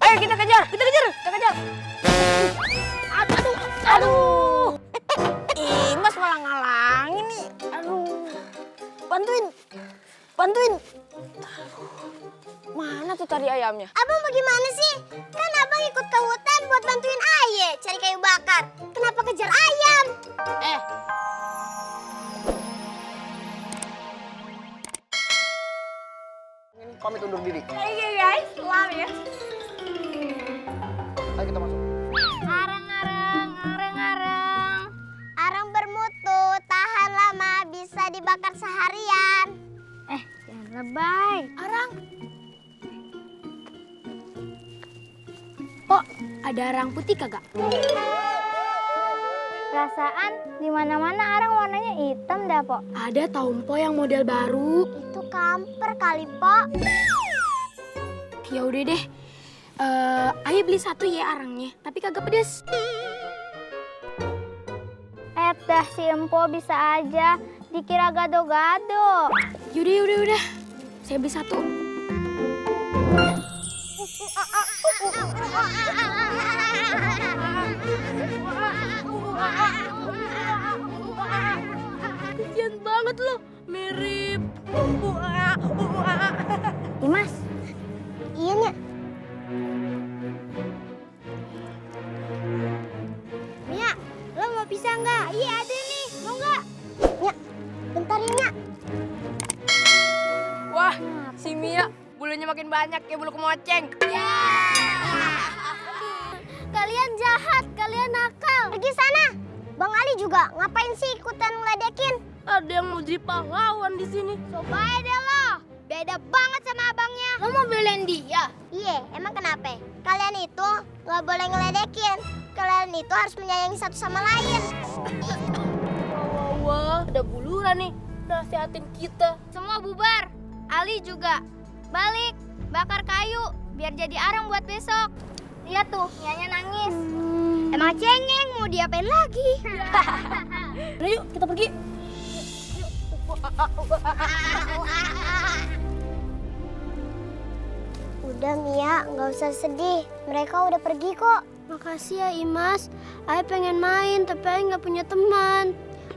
Ayo kita kejar, kita kejar. Aduh. Mas malah ngalangin nih. Aduh. Bantuin. Mana tuh tadi ayamnya? Abang bagaimana sih? Kan abang ikut ke hutan buat bantuin Aye cari kayu bakar. Kenapa kejar ayam? Ini pamit undur diri. Oke guys, love ya. Ayo kita masuk. Arang bermutu, tahan lama, bisa dibakar seharian. Jangan lebay. Arang. Oh, ada arang putih kagak? Perasaan di mana-mana arang warnanya hitam dah, Po. Ada tau, Po, yang model baru. Itu kamper kali, Pok. Ya udah deh. Ayo beli satu ya arangnya, tapi kagak pedes. Dah si Empo bisa aja dikira gado-gado. Yaudah. Saya beli satu. Kesian banget lo, mirip. Dimas. Iya, Nya. Nya, lo mau pisah nggak? Iya, ada nih. Mau nggak? Nya, bentar ya, Nya. Wah, si Mia bulunya makin banyak kayak bulu kemoceng. Kalian jahat, kalian nakal. Pergi sana. Bang Ali juga ngapain sih ikutan ngeledekin? Ada yang mau jadi pahlawan di sini. Coba deh lo. Beda banget sama abangnya. Lo mau belain dia? Iya, emang kenapa? Kalian itu nggak boleh ngeledekin. Kalian itu harus menyayangi satu sama lain. Wah, ada buluran nih. Nasihatin kita. Semua bubar. Ali juga. Balik, bakar kayu biar jadi arang buat besok. Lihat tuh, Nyanya nangis. Emang cengeng, mau diapain lagi? Udah yuk, kita pergi. Udah Mia, nggak usah sedih. Mereka udah pergi kok. Makasih ya Imas. Ayah pengen main tapi Ayah nggak punya teman.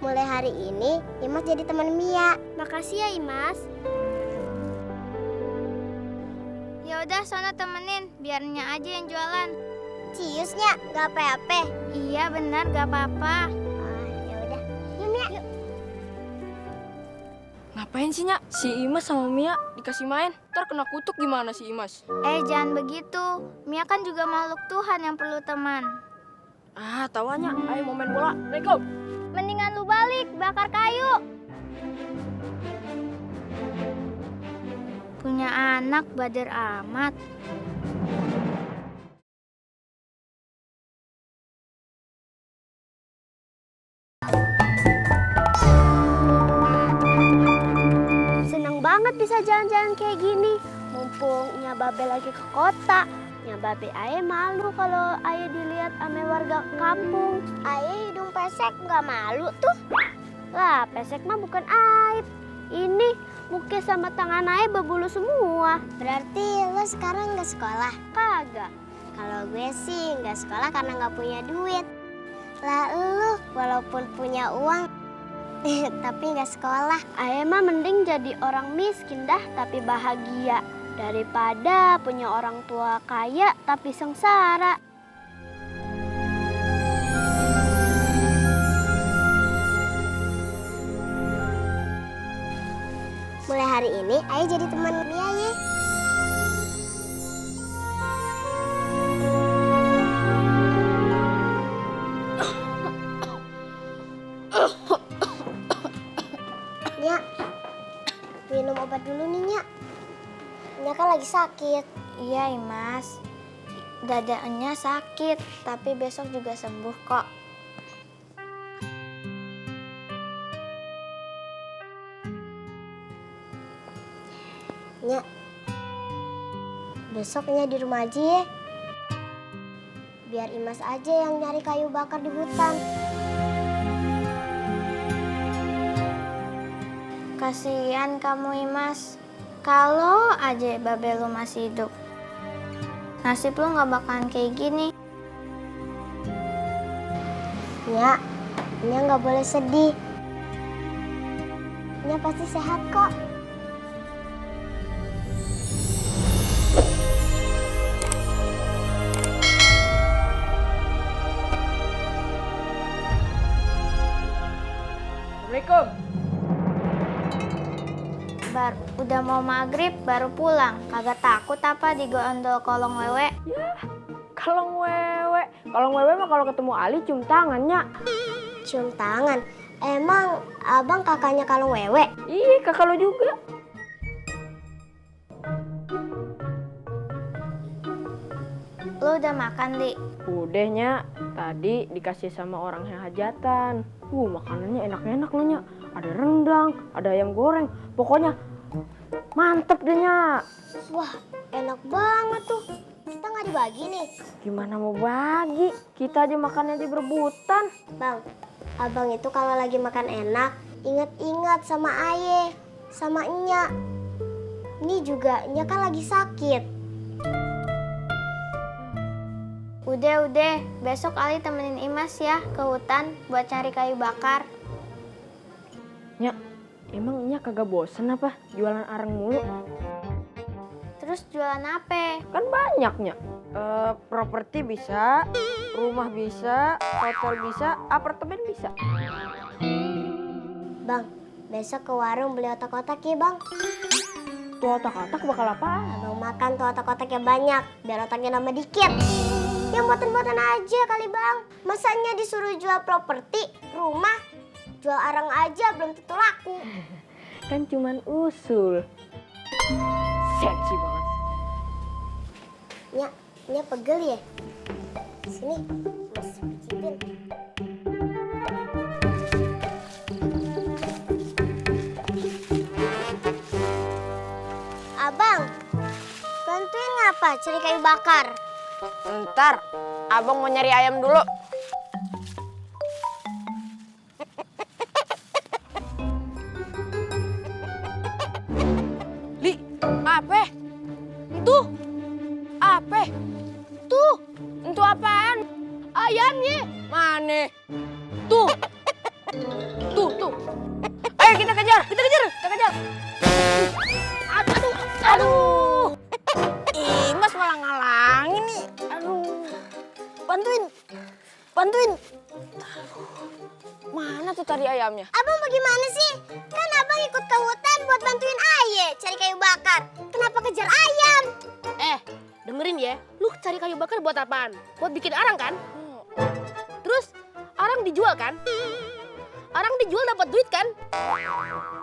Mulai hari ini, Imas jadi teman Mia. Makasih ya Imas. Ya udah, sono temenin, biar Nya aja yang jualan. Ciusnya, nggak apa-apa. Iya benar, gak apa-apa. Ya udah, yuk Mia. Ngapain sih, Nya? Si Imas sama Mia dikasih main. Ntar kena kutuk gimana si Imas? Jangan begitu. Mia kan juga makhluk Tuhan yang perlu teman. Ah, tawannya. Ayo mau main bola. Let's go. Mendingan lu balik, bakar kayu. Punya anak bader amat. Seneng banget bisa jalan-jalan kayak gini. Mumpung Nya Babe lagi ke kota. Nya Babe Aye malu kalau Aye dilihat sama warga kampung. Aye hidung pesek nggak malu tuh. Lah, pesek mah bukan aib. Ini muka sama tangan Aye berbulu semua. Berarti lo sekarang nggak sekolah? Kagak. Kalau gue sih nggak sekolah karena nggak punya duit. Lah lo walaupun punya uang tapi nggak sekolah. Aye mah mending jadi orang miskin dah tapi bahagia daripada punya orang tua kaya tapi sengsara. Mulai hari ini Aye jadi teman Mia ya. Nya, minum obat dulu nih Nya. Nya kan lagi sakit. Iya Imas, dadanya sakit tapi besok juga sembuh kok. Nya, besoknya di rumah aja ya. Biar Imas aja yang nyari kayu bakar di hutan. Kasihan kamu Imas, kalau aja Babe lu masih hidup. nasib lu nggak bakalan kayak gini. Nya, Nya nggak boleh sedih. Nya pasti sehat kok. Assalamualaikum. Udah mau maghrib baru pulang. Kagak takut apa digondol kolong wewe? Kalong wewe. Kalong wewe mah kalau ketemu Ali cium tangannya. Cium tangan. Emang abang kakaknya kalung wewe? Ih, kakak lo juga. Lu udah makan, Li? Udahnya, tadi dikasih sama orang yang hajatan. Makanannya enak-enak loh, Nya. Ada rendang, ada ayam goreng. Pokoknya mantep deh, Nya. Wah, enak banget tuh. Kita nggak dibagi nih. Gimana mau bagi? Kita aja makannya aja berebutan. Bang, abang itu kalau lagi makan enak, ingat-ingat sama Aye, sama Nya. Ini juga Nya kan lagi sakit. Udah, besok Ali temenin Imas ya ke hutan buat cari kayu bakar. Nya, emang Nya kagak bosen apa jualan areng mulu? Terus jualan apa? Kan banyak, Nya. Properti bisa, rumah bisa, hotel bisa, apartemen bisa. Bang, besok ke warung beli otak-otak ya bang. Tuh otak-otak bakal apaan? Abang makan tuh otak-otaknya banyak, biar otaknya nambah dikit. Yang buatan-buatan aja kali bang. Masanya disuruh jual properti, rumah, jual arang aja belum tentu laku. Kan cuman usul. Seksi banget. Nya pegel ya? Sini, Mas pijitin. Abang, bantuin ngapa cari kayu bakar? Ntar, abang mau nyari ayam dulu. Li, apa? Itu? Apa? Tuh, itu apaan? Ayamnya. Mana? Tuh. Tuh. Ayo kita kejar. Aduh. Imas malah ngalangin nih. Aduh. Bantuin. Mana tuh tadi ayamnya? Abang bagaimana sih? Kan abang ikut ke hutan buat bantuin Aye cari kayu bakar. Kenapa kejar ayam? Dengerin ya, lu cari kayu bakar buat apaan? Buat bikin arang kan? Terus arang dijual kan? Arang dijual dapat duit kan?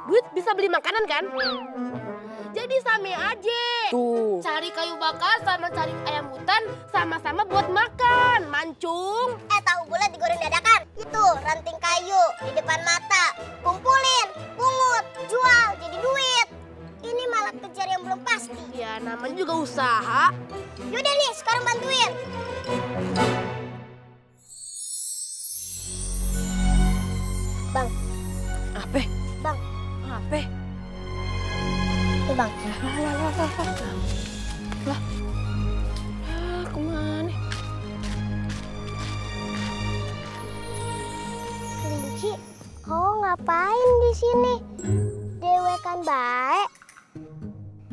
Duit bisa beli makanan kan? Jadi sama aja. Tuh. Cari kayu bakar sama cari ayam hutan sama-sama buat makan, mancung. Tahu bulat digoreng dadakan. Itu ranting kayu di depan mata. Kumpulin, pungut, jual jadi duit. Ini malah kejar yang belum pasti. Ya namanya juga usaha. Yaudah nih, sekarang bantuin. Bang. Apa? Bang. Apa? Nih bang. Lah. Kemana? Kelinci, kau ngapain di sini? Dewe kan baik.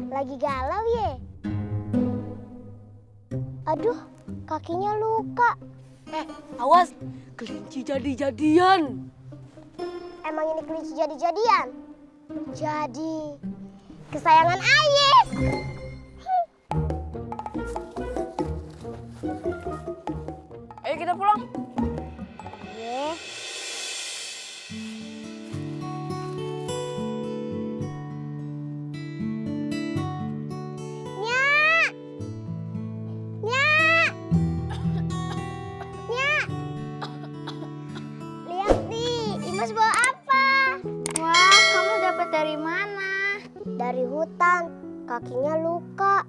Lagi galau ye. Aduh, kakinya luka. Awas, kelinci jadi-jadian. Emang ini kelinci jadi-jadian? Jadi kesayangan Aye. Ayo kita pulang. Ye. Nya. Lihat nih, Imas bawa apa? Wah, kamu dapat dari mana? Dari hutan, kakinya luka.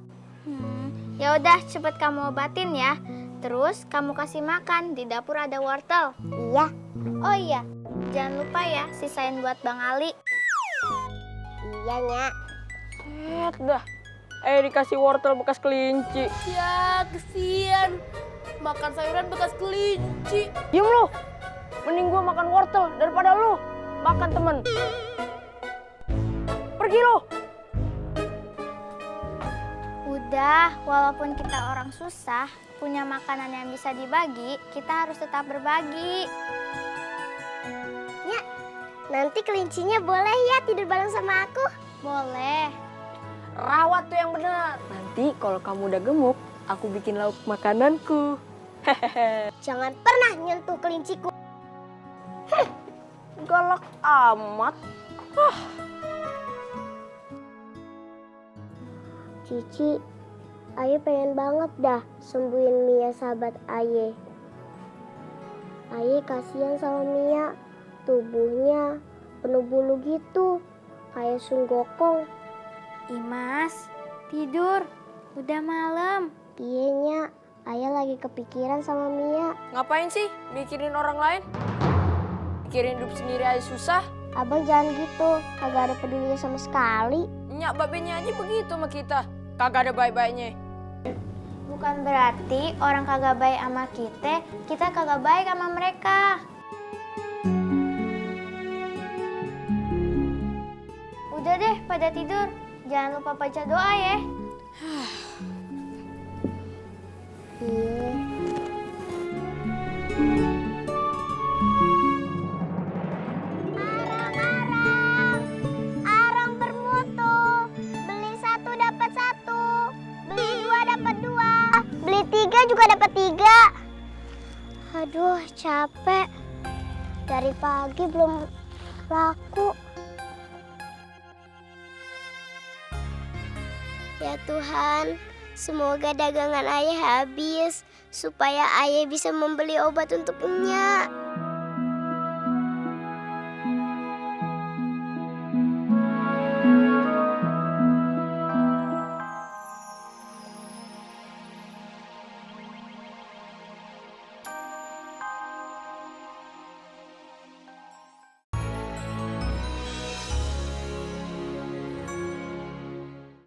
Ya udah, cepet kamu obatin ya. Terus kamu kasih makan, di dapur ada wortel. Iya, Oh iya, jangan lupa ya sisain buat Bang Ali. iya Nya. Dah. dikasih wortel bekas kelinci. Ya, kesian. Makan sayuran bekas kelinci. Diam lu. Mending gua makan wortel daripada lu makan temen. Pergi lu. Udah, walaupun kita orang susah, punya makanan yang bisa dibagi, kita harus tetap berbagi. Nanti kelincinya boleh ya tidur bareng sama aku? Boleh. Rawat tuh yang benar. Nanti kalau kamu udah gemuk, aku bikin lauk makananku. Jangan pernah nyentuh kelinciku. Galak amat. Cici, Aye pengen banget dah sembuhin Mia sahabat Aye. Aye kasihan sama Mia, tubuhnya penuh bulu gitu, kayak sunggokong. Imas, tidur. Udah malam. Iya Nya, Aye lagi kepikiran sama Mia. Ngapain sih mikirin orang lain? Mikirin hidup sendiri aja susah. Abang jangan gitu, kagak ada pedulinya sama sekali. Nyak babenya aja begitu sama kita. Kagak ada baik-baiknya. Bukan berarti orang kagak baik sama kita kagak baik sama mereka. Udah deh, pada tidur. Jangan lupa baca doa ya. Iya. Arang bermutu. Beli 1 dapat 1. Beli 2 dapat 2. Beli 3 juga dapat 3. Aduh, capek. Dari pagi belum laku. Ya Tuhan, semoga dagangan Ayah habis supaya Ayah bisa membeli obat untuk Nya.